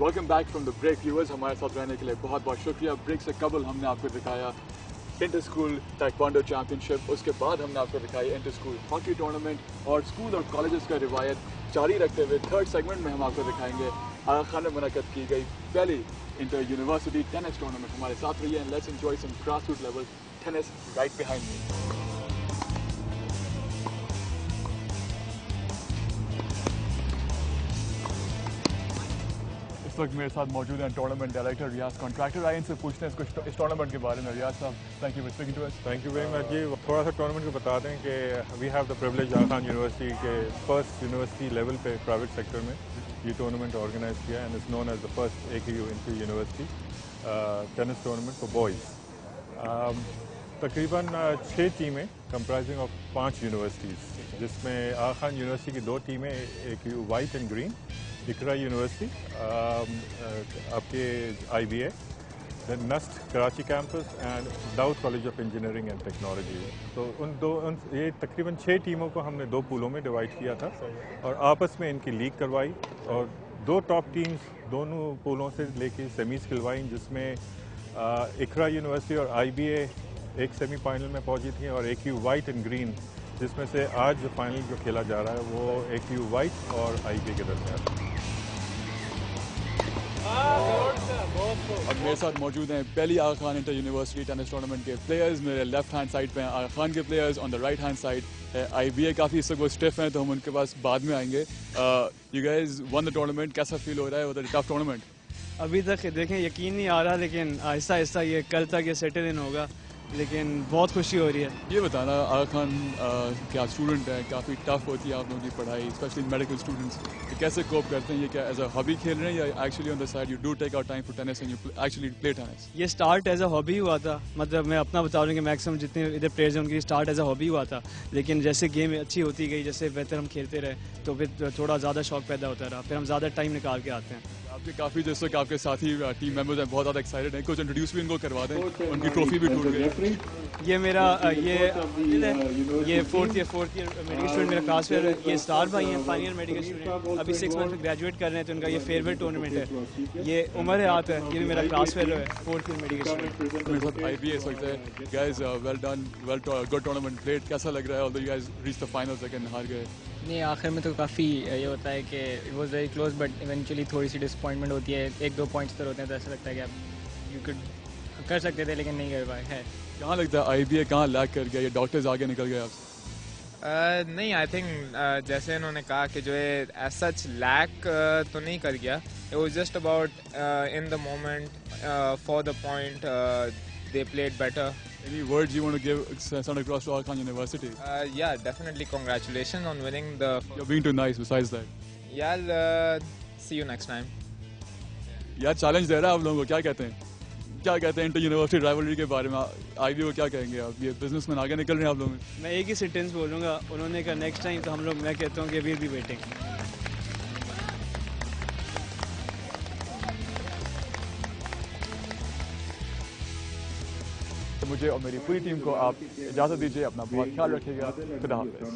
Welcome back from the break viewers. हमारे साथ रहने के लिए बहुत बहुत शुक्रिया। ब्रेक से कबल हमने आपको दिखाया इंटर स्कूल ताइक्वांडो चैंपियनशिप, उसके बाद हमने आपको दिखाई इंटर स्कूल हॉकी टूर्नामेंट और स्कूल और कॉलेजेस का रिवायत जारी रखते हुए थर्ड सेगमेंट में हम आपको दिखाएंगे आगा खान में मुनक़्क़द की गई पहली इंटर यूनिवर्सिटी टेनिस टूर्नामेंट। हमारे साथ रहिए and let's enjoy some grassroot level tennis right behind me. इस वक्त मेरे साथ मौजूद हैं टूर्नामेंट डायरेक्टर रियाज कॉन्ट्रैक्टर। आए इनसे पूछते हैं इसको इस टूर्नामेंट के बारे में। Riyaz Sahab, thank you for speaking to us. Thank you very much ji. थोड़ा सा टूर्नामेंट को बता दें कि we have the privilege Aga Khan university के फर्स्ट यूनिवर्सिटी लेवल पे प्राइवेट सेक्टर में ये टूर्नामेंट ऑर्गेनाइज किया and it's known as the first AKU inter university tennis tournament for boys. तकरीबन 6 टीमें कंप्राइजिंग ऑफ 5 यूनिवर्सिटीज़, जिसमें आगा खान यूनिवर्सिटी की 2 टीमें AKU white and green, Iqra university आपके IBA, then NUST Karachi campus and Dawood college of engineering and technology. तो ये तकरीबन 6 टीमों को हमने 2 पूलों में डिवाइड किया था और आपस में इनकी लीग करवाई और 2 टॉप टीम्स दोनों पूलों से लेके सेमीज खिलवाई, जिसमें इकरा यूनिवर्सिटी और IBA एक सेमीफाइनल में पहुंची थी और AKU वाइट एंड ग्रीन, जिसमें से आज जो फाइनल जो खेला जा रहा है वो AKU वाइट और IBA के दरमियान। अब मेरे साथ मौजूद हैं पहली Aga Khan inter university tennis tournament के प्लेयर्स। मेरे लेफ्ट हैंड साइड पे हैं आगा खान के players, on the right hand side है IBA। काफ़ी इस वक्त स्टिफ हैं तो हम उनके पास बाद में आएंगे। You guys one the tournament, कैसा फील हो रहा है? वो टफ टूर्नामेंट अभी तक देखें यकीन नहीं आ रहा, लेकिन आहिस्ता आहिस्ता ये कल तक ये सेटल इन होगा, लेकिन बहुत खुशी हो रही है। ये बताना आगा खान क्या स्टूडेंट हैं, काफ़ी टफ होती है आप लोगों की पढ़ाई, स्पेशली मेडिकल स्टूडेंट्स, तो कैसे कोप करते हैं? ये क्या एज अ हॉबी खेल रहे हैं या actually on the side you do take out time for tennis and you actually play tennis? ये स्टार्ट एज अ हॉबी हुआ था, मतलब मैं अपना बता रहा हूँ कि मैक्सिमम जितने इधर प्लेयर्स हैं उनकी स्टार्ट एज अ हॉबी हुआ था, लेकिन जैसे गेम अच्छी होती गई, जैसे बेहतर हम खेलते रहे तो फिर थोड़ा ज़्यादा शौक पैदा होता रहा, फिर हम ज़्यादा टाइम निकाल के आते हैं। आपके काफ़ी जैसे कि आपके साथी टीम मेंबर्स हैं बहुत ज़्यादा एक्साइटेड हैं, कुछ इंट्रोड्यूस भी इनको करवा दें, उनकी ट्रॉफी भी टूट गई। ये मेरा ये फोर्थ ईयर मेडिकल स्टूडेंट मेरा क्लास फेयर है। ये स्टार भाई हैं, फाइनल ईयर मेडिकल स्टूडेंट, अभी 6 मंथ में ग्रेजुएट कर रहे हैं, तो उनका ये फेयरवेल टूर्नामेंट है। ये उमर हयात है, ये भी मेरा क्लास फेयर है, 4th ईयर मेडिकल स्टूडेंट। मेरे साथ IBA इस वक्त है। Guys well done, good tournament played. कैसा लग रहा है although you guys reach the finals लेकिन हार गए? नहीं, आखिर में तो काफ़ी ये होता है कि it was very close, but eventually थोड़ी सी डिसअपॉइंटमेंट होती है। 1-2 पॉइंट्स तर होते हैं तो ऐसा लगता है कि आप यू कुड कर सकते थे लेकिन नहीं कर पाए। है कहाँ लगता है IBA कहाँ लैग कर गया? ये डॉक्टर्स आगे निकल गए आपसे? नहीं, आई थिंक जैसे इन्होंने कहा कि जो है एज सच लैक तो नहीं कर गया। It was just about in the moment for the point they played better. Any words you want to give send across to Aga Khan University? Yeah, definitely congratulations on winning the... You're being too nice besides that. Yeah, see you next time. यार challenge दे रहा है आप लोगों को, क्या कहते हैं? क्या कहते हैं इंटर यूनिवर्सिटी राइवलरी के बारे में? IBA को क्या कहेंगे आप? ये बिजनेसमैन आगे निकल रहे हैं आप लोग में। मैं एक ही सेंटेंस बोलूँगा, उन्होंने कहा नेक्स्ट टाइम, तो हम लोग, मैं कहता हूँ कि विल बी वेटिंग। तो मुझे और मेरी पूरी टीम को आप इजाज़त दीजिए, अपना बहुत ख्याल रखिएगा। खुदा हाफिज़।